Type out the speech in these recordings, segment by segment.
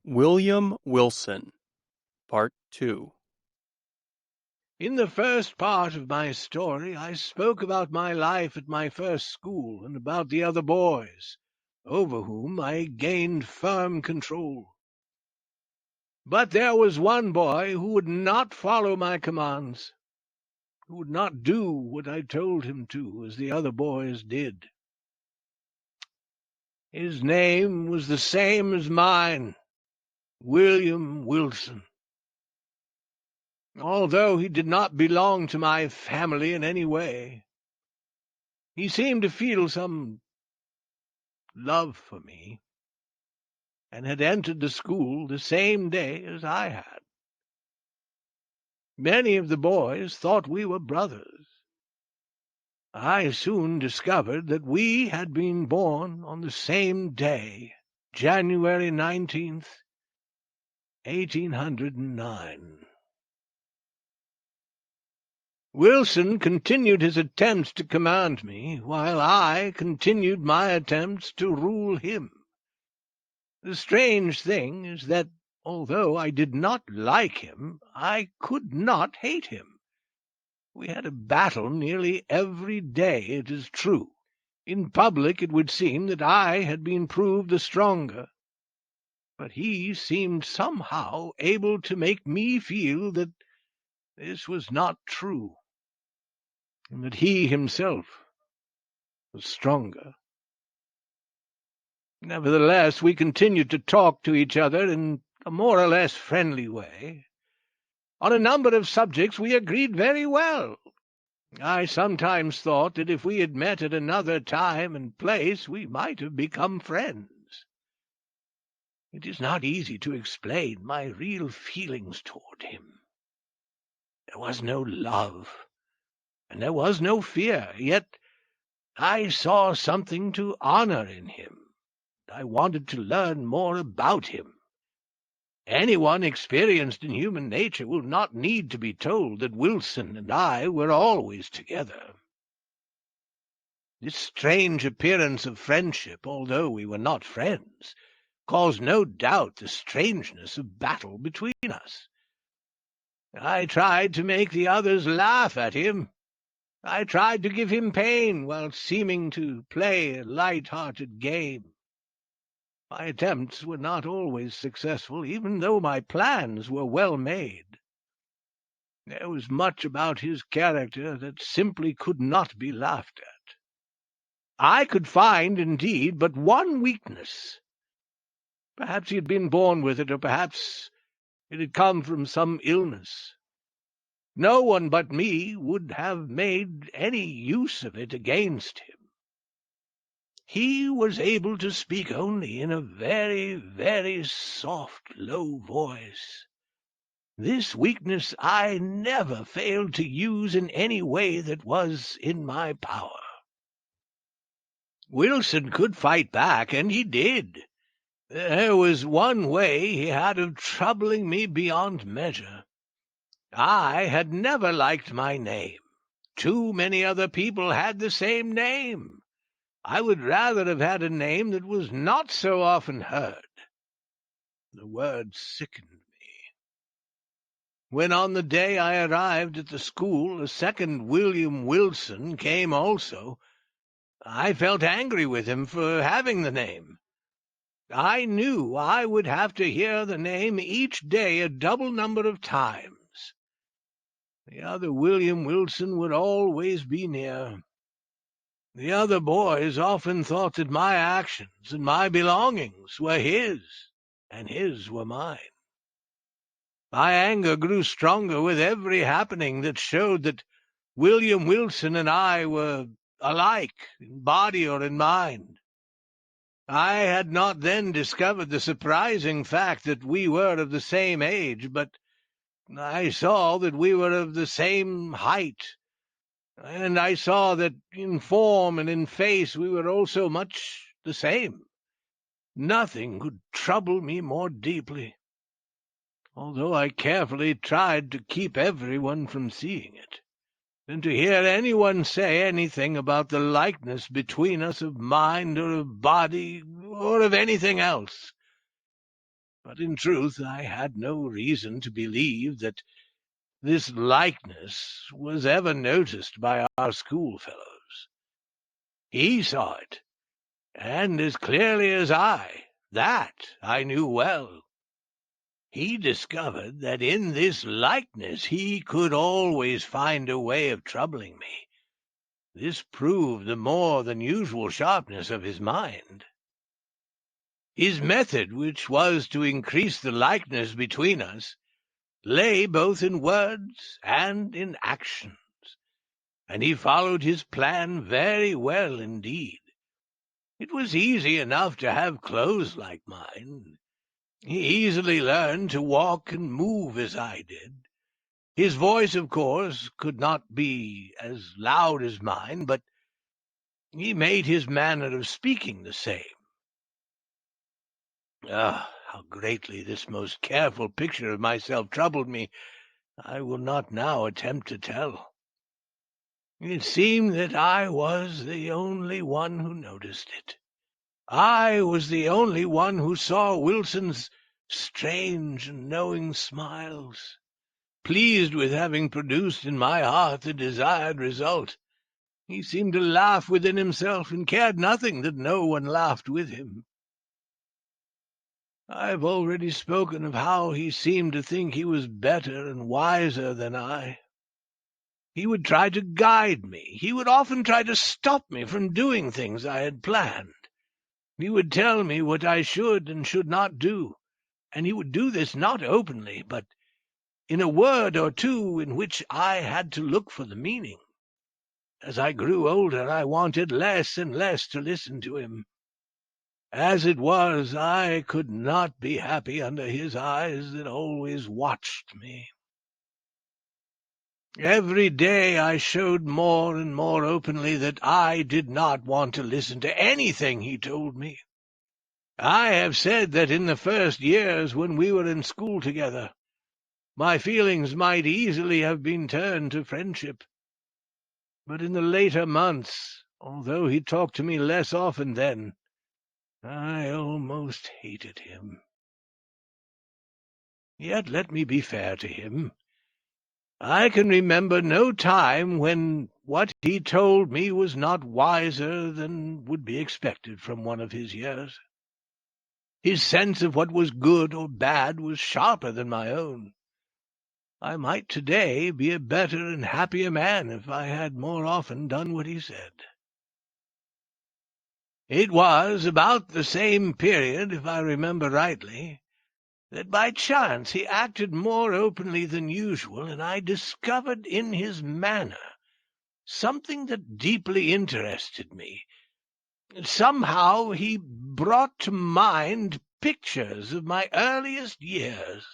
William Wilson, Part 2. In the first part of my story I spoke about my life at my first school and about the other boys, over whom I gained firm control. But there was one boy who would not follow my commands, who would not do what I told him to, as the other boys did. His name was the same as mine, William Wilson. Although he did not belong to my family in any way, he seemed to feel some love for me, and had entered the school the same day as I had. Many of the boys thought we were brothers. I soon discovered that we had been born on the same day, January 19th, 1809. Wilson continued his attempts to command me, while I continued my attempts to rule him. The strange thing is that, although I did not like him, I could not hate him. We had a battle nearly every day, it is true. In public it would seem that I had been proved the stronger, but he seemed somehow able to make me feel that this was not true, and that he himself was stronger. Nevertheless, we continued to talk to each other in a more or less friendly way. On a number of subjects we agreed very well. I sometimes thought that if we had met at another time and place we might have become friends. It is not easy to explain my real feelings toward him. There was no love, and there was no fear, yet I saw something to honor in him. I wanted to learn more about him. Anyone experienced in human nature will not need to be told that Wilson and I were always together. This strange appearance of friendship, although we were not friends, caused no doubt the strangeness of battle between us. I tried to make the others laugh at him. I tried to give him pain while seeming to play a light-hearted game. My attempts were not always successful, even though my plans were well made. There was much about his character that simply could not be laughed at. I could find, indeed, but one weakness. Perhaps he had been born with it, or perhaps it had come from some illness. No one but me would have made any use of it against him. He was able to speak only in a very, very soft, low voice. This weakness I never failed to use in any way that was in my power. Wilson could fight back, and he did. There was one way he had of troubling me beyond measure. I had never liked my name. Too many other people had the same name. I would rather have had a name that was not so often heard. The word sickened me. When on the day I arrived at the school a second William Wilson came also, I felt angry with him for having the name. I knew I would have to hear the name each day a double number of times. The other William Wilson would always be near. The other boys often thought that my actions and my belongings were his, and his were mine. My anger grew stronger with every happening that showed that William Wilson and I were alike in body or in mind. I had not then discovered the surprising fact that we were of the same age, but I saw that we were of the same height, and I saw that in form and in face we were also much the same. Nothing could trouble me more deeply, although I carefully tried to keep everyone from seeing it, than to hear anyone say anything about the likeness between us of mind or of body or of anything else. but in truth I had no reason to believe that this likeness was ever noticed by our schoolfellows. He saw it, and as clearly as I. That I knew well. He discovered that in this likeness he could always find a way of troubling me. This proved the more than usual sharpness of his mind. His method, which was to increase the likeness between us, lay both in words and in actions, and he followed his plan very well indeed. It was easy enough to have clothes like mine. He easily learned to walk and move as I did. His voice, of course, could not be as loud as mine, but he made his manner of speaking the same. Ah, how greatly this most careful picture of myself troubled me, I will not now attempt to tell. It seemed that I was the only one who noticed it. I was the only one who saw Wilson's strange and knowing smiles, pleased with having produced in my heart the desired result. He seemed to laugh within himself, and cared nothing that no one laughed with him. I have already spoken of how he seemed to think he was better and wiser than I. He would try to guide me. He would often try to stop me from doing things I had planned. He would tell me what I should and should not do, and he would do this not openly, but in a word or two in which I had to look for the meaning. As I grew older, I wanted less and less to listen to him. As it was, I could not be happy under his eyes that always watched me. Every day I showed more and more openly that I did not want to listen to anything he told me. I have said that in the first years when we were in school together, my feelings might easily have been turned to friendship. But in the later months, although he talked to me less often then, I almost hated him. Yet let me be fair to him. I can remember no time when what he told me was not wiser than would be expected from one of his years. His sense of what was good or bad was sharper than my own. I might today be a better and happier man if I had more often done what he said. It was about the same period, if I remember rightly, that by chance he acted more openly than usual, and I discovered in his manner something that deeply interested me. Somehow he brought to mind pictures of my earliest years.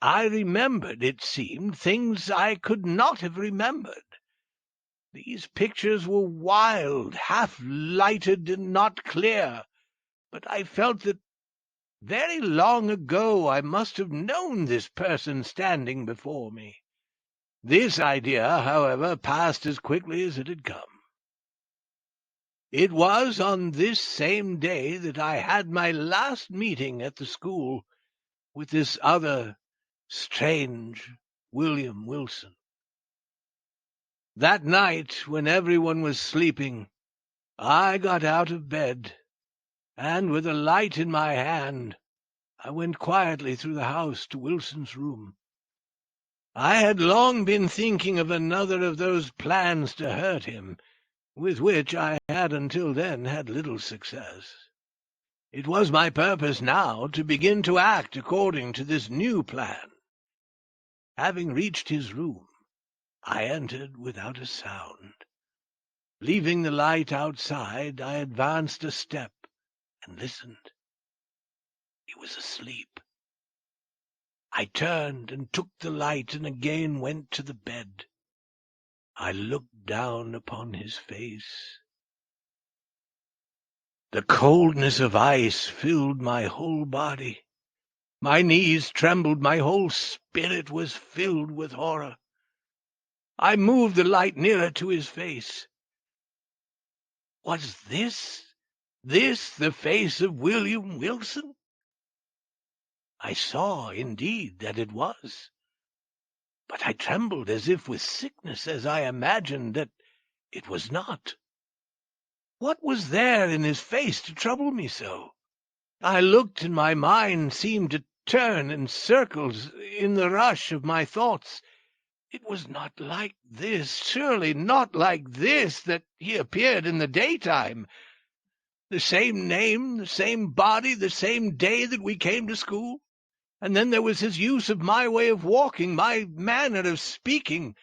I remembered, it seemed, things I could not have remembered. These pictures were wild, half-lighted, and not clear, but I felt that very long ago I must have known this person standing before me. This idea, however, passed as quickly as it had come. It was on this same day that I had my last meeting at the school with this other strange William Wilson. That night, when everyone was sleeping, I got out of bed, and with a light in my hand, I went quietly through the house to Wilson's room. I had long been thinking of another of those plans to hurt him, with which I had until then had little success. It was my purpose now to begin to act according to this new plan. Having reached his room, I entered without a sound. Leaving the light outside, I advanced a step and listened. He was asleep. I turned and took the light and again went to the bed. I looked down upon his face. The coldness of ice filled my whole body. My knees trembled, my whole spirit was filled with horror. I moved the light nearer to his face. Was this the face of William Wilson? I saw, indeed, that it was. But I trembled as if with sickness as I imagined that it was not. What was there in his face to trouble me so? I looked, and my mind seemed to turn in circles in the rush of my thoughts. It was not like this, surely not like this, that he appeared in the daytime. The same name, the same body, the same day that we came to school. And then there was his use of my way of walking, my manner of speaking.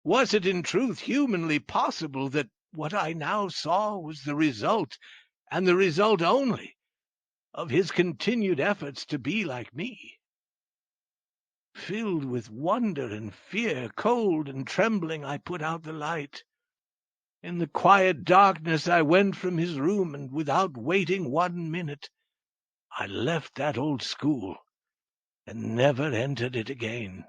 Was it in truth humanly possible that what I now saw was the result, and the result only, of his continued efforts to be like me? Filled with wonder and fear, cold and trembling, I put out the light. In the quiet darkness I went from his room, and without waiting 1 minute, I left that old school and never entered it again.